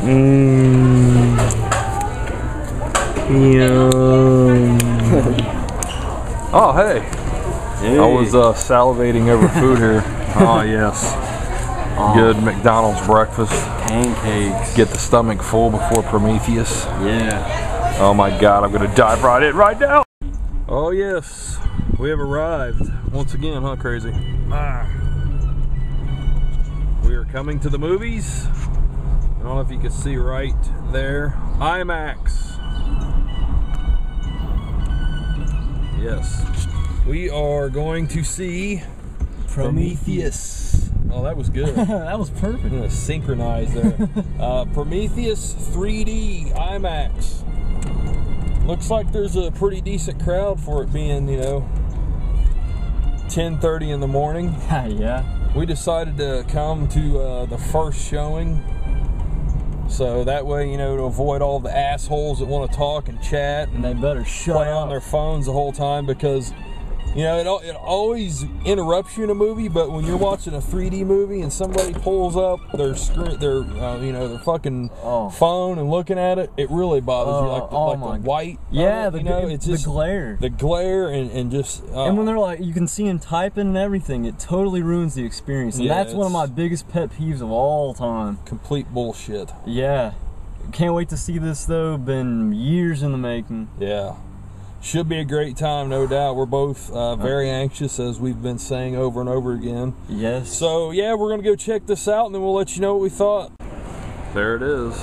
Yum. Oh, hey. I was salivating over food here. Oh, yes. Good McDonald's breakfast. Pancakes. Get the stomach full before Prometheus. Yeah. Oh my God, I'm gonna dive right in right now. Oh yes, we have arrived once again, huh, Krazy? We are coming to the movies. I don't know if you can see right there. IMAX. Yes. We are going to see Prometheus. Oh, that was good. That was perfect. Yeah, synchronized there. Prometheus 3D IMAX. Looks like there's a pretty decent crowd for it being, you know, 10:30 in the morning. Yeah. We decided to come to the first showing. So that way, you know, to avoid all the assholes that want to talk and chat. And they better shut play up on their phones the whole time because, you know, it always interrupts you in a movie, but when you're watching a 3D movie and somebody pulls up their screen, their fucking phone and looking at it, it really bothers you. Like the white, it's just the glare, and just. And when they're like, you can see them typing and everything, it totally ruins the experience. And that's one of my biggest pet peeves of all time. Complete bullshit. Yeah, can't wait to see this though. Been years in the making. Yeah. Should be a great time, no doubt. We're both very anxious, as we've been saying over and over again. Yes. So, yeah, we're going to go check this out, and then we'll let you know what we thought. There it is.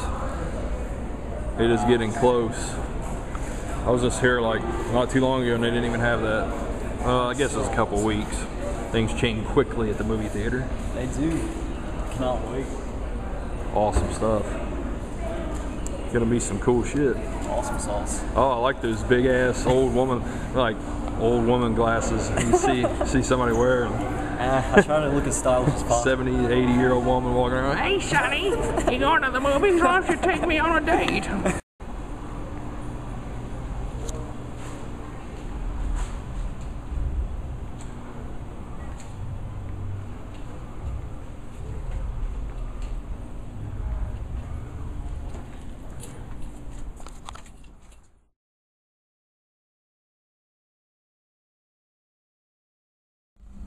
It is getting close. I was just here, like, not too long ago, and they didn't even have that. I guess it was a couple of weeks. Things change quickly at the movie theater. They do. Cannot wait. Awesome stuff. Gonna be some cool shit. Awesome sauce. Oh, I like those big ass old woman glasses you see somebody wearing. I try to look as stylish as possible. 70, 80-year-old woman walking around. Hey, Sonny, you going to the movies? Why don't you take me on a date?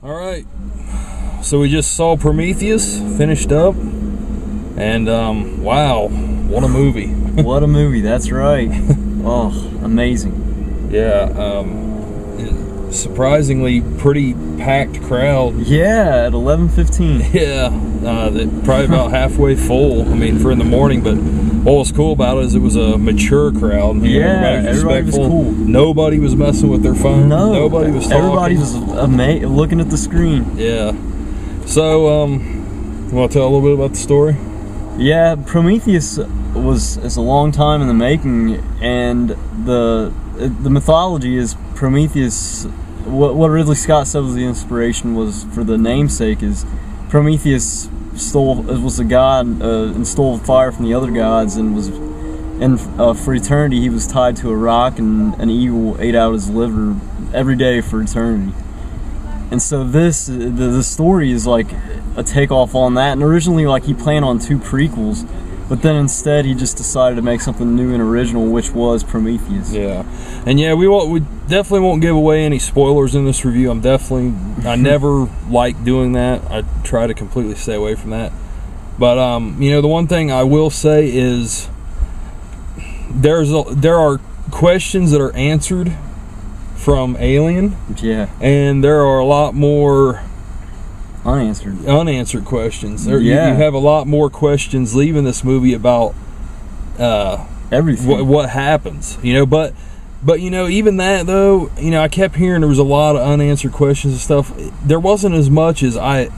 Alright, so we just saw Prometheus, finished up, and wow, what a movie. What a movie, that's right. Oh, amazing. Yeah, surprisingly pretty packed crowd. Yeah, at 11:15. Yeah, probably about halfway full, I mean, for in the morning, but what was cool about it is it was a mature crowd. Yeah, everybody was cool. Nobody was messing with their phone. No, nobody was talking. Everybody was looking at the screen. Yeah. So, you want to tell a little bit about the story? Yeah, Prometheus is a long time in the making, and the mythology is Prometheus. What Ridley Scott said was the inspiration was for the namesake is Prometheus was a god and stole fire from the other gods, and for eternity he was tied to a rock, and an eagle ate out his liver every day for eternity. And so the story is like a takeoff on that. And originally, like, he planned on 2 prequels, but then instead he just decided to make something new and original, which was Prometheus. Yeah, and yeah, we definitely won't give away any spoilers in this review. I never like doing that. I try to completely stay away from that. But you know, the one thing I will say is there are questions that are answered from Alien. Yeah. And there are a lot more unanswered questions. You have a lot more questions leaving this movie about everything. What happens, you know, but you know, even that though, you know, I kept hearing there was a lot of unanswered questions and stuff. There wasn't as much as I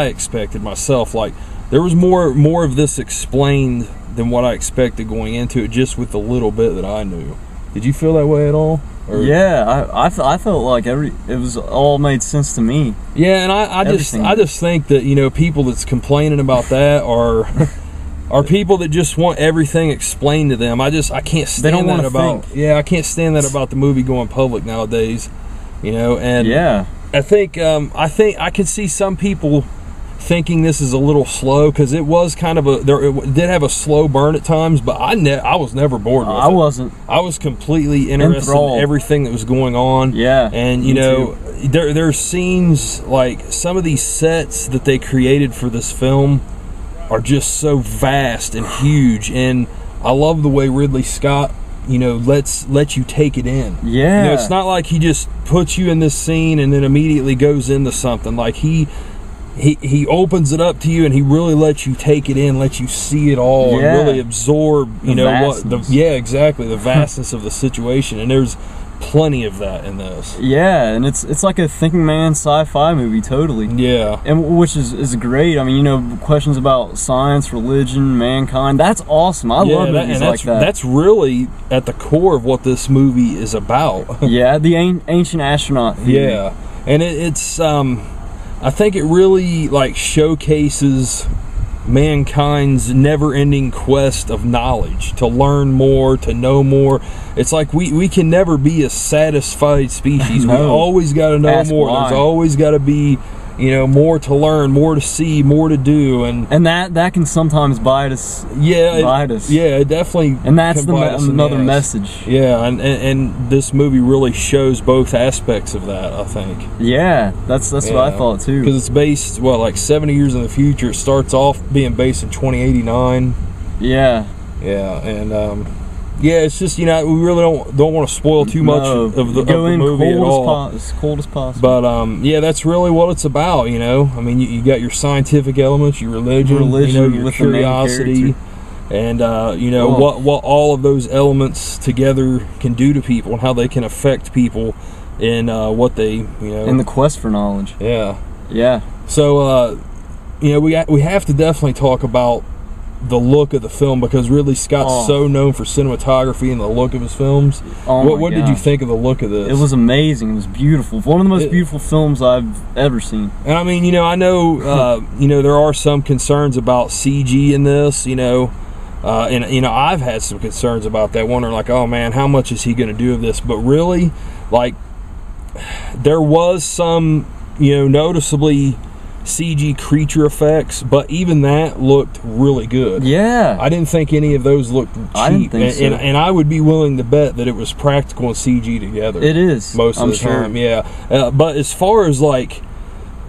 expected myself. Like, there was more of this explained than what I expected going into it, just with the little bit that I knew. Did you feel that way at all? Or? Yeah, I felt like it was all made sense to me. Yeah, and I just think that, you know, people that's complaining about that are people that just want everything explained to them. I can't stand that about think. Yeah, I can't stand that about the movie going public nowadays. You know, and yeah, I think I can see some people thinking this is a little slow, because it was kind of it did have a slow burn at times, but I was never bored with it. I wasn't. I was completely interested in everything that was going on. Yeah. And you know, there's scenes, like some of these sets that they created for this film are just so vast and huge, and I love the way Ridley Scott, you know, let you take it in. Yeah. You know, it's not like he just puts you in this scene and then immediately goes into something. Like he opens it up to you, and he really lets you take it in, lets you see it all, and really absorb, you know, vastness. Exactly, the vastness of the situation. And there's plenty of that in this. Yeah, and it's like a thinking man sci-fi movie, totally. Yeah. And which is great. I mean, you know, questions about science, religion, mankind. That's awesome. I love movies like that. That's really at the core of what this movie is about. Yeah, the ancient astronaut theory. Yeah. And it's I think it really like showcases mankind's never-ending quest of knowledge, to learn more, to know more. It's like we can never be a satisfied species. No. We always got to know That's more. why. There's always got to be, you know, more to learn, more to see, more to do, and that can sometimes bite us. Yeah, it definitely. And that's can bite us in the another ass. message. Yeah, and this movie really shows both aspects of that, I think. Yeah, that's what I thought too. Because it's based, like 70 years in the future. It starts off being based in 2089. Yeah. Yeah, and yeah, it's just, you know, we really don't want to spoil too much of the movie at all. As cold as possible. But yeah, that's really what it's about. You know, I mean, you got your scientific elements, your religion, you know, your with curiosity, and you know what all of those elements together can do to people, and how they can affect people in what they, you know, in the quest for knowledge. Yeah. Yeah. So you know, we have to definitely talk about the look of the film, because Ridley Scott's so known for cinematography and the look of his films. What did you think of the look of this? It was amazing. It was beautiful. One of the most beautiful films I've ever seen. And I mean, you know, I know you know, there are some concerns about CG in this, you know, and you know, I've had some concerns about that, wondering like, oh man, how much is he going to do of this? But really, like, there was some, you know, noticeably CG creature effects, but even that looked really good. Yeah. I didn't think any of those looked cheap. I didn't think so. And I would be willing to bet that it was practical and CG together. It is. Most of the time, yeah. But as far as, like,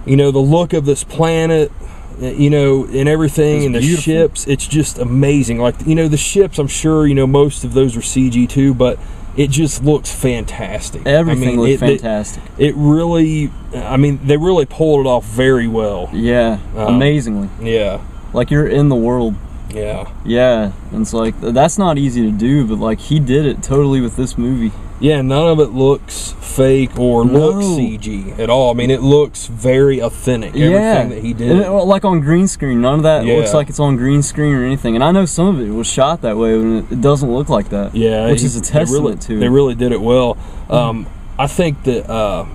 you know, the look of this planet, you know, and everything, and the ships, it's just amazing. Like, you know, the ships, I'm sure, you know, most of those are CG too, but it just looks fantastic. Everything looked fantastic. It really, I mean, they really pulled it off very well. Yeah, amazingly. Yeah. Like, you're in the world. Yeah. Yeah, and it's like, that's not easy to do, but like, he did it totally with this movie. Yeah, none of it looks fake or looks CG at all. I mean, it looks very authentic, everything that he did. And like on green screen, none of that looks like it's on green screen or anything. And I know some of it was shot that way, and it doesn't look like that. Yeah. Which is a testament to it. They really did it well. I think that,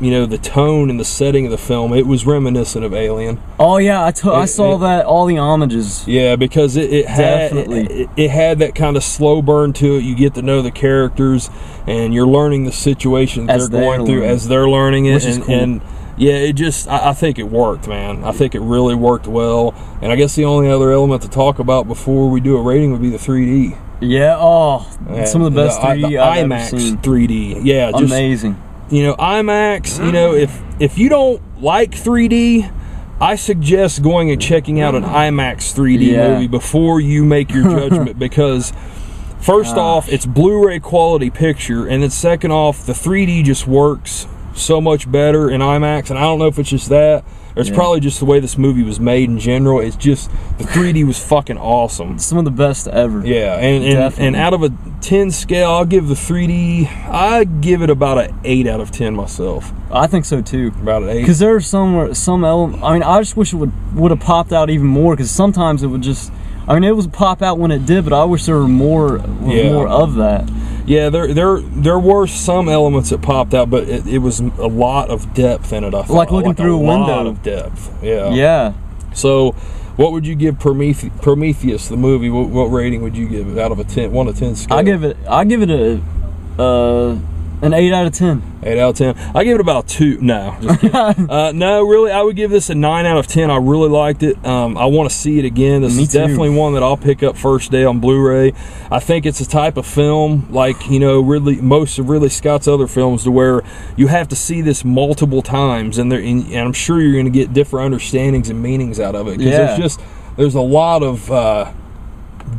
you know, the tone and the setting of the film, it was reminiscent of Alien. Oh yeah, I saw that, all the homages. Yeah, because it had that kind of slow burn to it. You get to know the characters, and you're learning the situations they're going through as they're learning it. Which is cool. And yeah, it just, I think it worked, man. I think it really worked well. And I guess the only other element to talk about before we do a rating would be the 3D. Yeah, some of the best 3D I've IMAX ever seen. 3D, yeah, just amazing. You know, IMAX, you know, if you don't like 3D, I suggest going and checking out an IMAX 3D movie before you make your judgment, because first off, it's Blu-ray quality picture, and then second off, the 3D just works so much better in IMAX. And I don't know if it's just that, or it's probably just the way this movie was made in general. It's just, the 3D was fucking awesome. Some of the best ever. Yeah, and out of a 10 scale, I'll give the 3D, I give it about an 8 out of 10 myself. I think so too. About an 8. Because there are some elements, I mean, I just wish it would have popped out even more, because sometimes it would just, I mean, it was pop out when it did, but I wish there were more of that. Yeah, there were some elements that popped out, but it was a lot of depth in it, I thought. Like looking through a window. A lot of depth, yeah. Yeah. So, what would you give Prometheus, the movie? What rating would you give it out of a 1 to 10 scale? I give it a An 8 out of 10. 8 out of 10. I give it about 2. No, just kidding. No, really, I would give this a 9 out of 10. I really liked it. I want to see it again. This Me is too. definitely one that I'll pick up first day on Blu-ray. I think it's a type of film like, you know, most of Ridley Scott's other films, to where you have to see this multiple times, and I'm sure you're going to get different understandings and meanings out of it. Because there's a lot of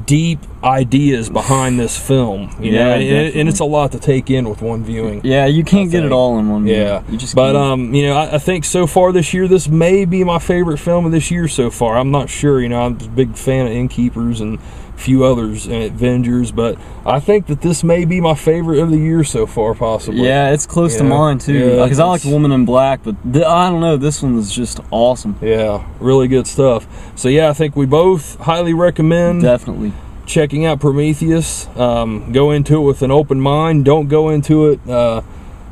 deep ideas behind this film, you know, and it's a lot to take in with one viewing. Yeah, you can't get it all in one viewing. Yeah, you just but can't. you know, I think so far this year, this may be my favorite film of this year so far. I'm not sure, you know, I'm a big fan of Innkeepers and a few others and Avengers, but I think that this may be my favorite of the year so far, possibly. Yeah, it's close to mine too, because I like Woman in Black, but I don't know, this one is just awesome. Yeah, really good stuff. So yeah, I think we both highly recommend Definitely checking out Prometheus. Go into it with an open mind. Don't go into it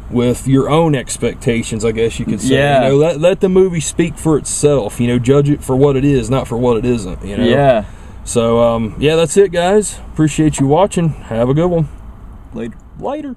with your own expectations, I guess you could say. Yeah. You know, let the movie speak for itself. You know, judge it for what it is, not for what it isn't. You know. Yeah. So yeah, that's it, guys. Appreciate you watching. Have a good one. Later. Later.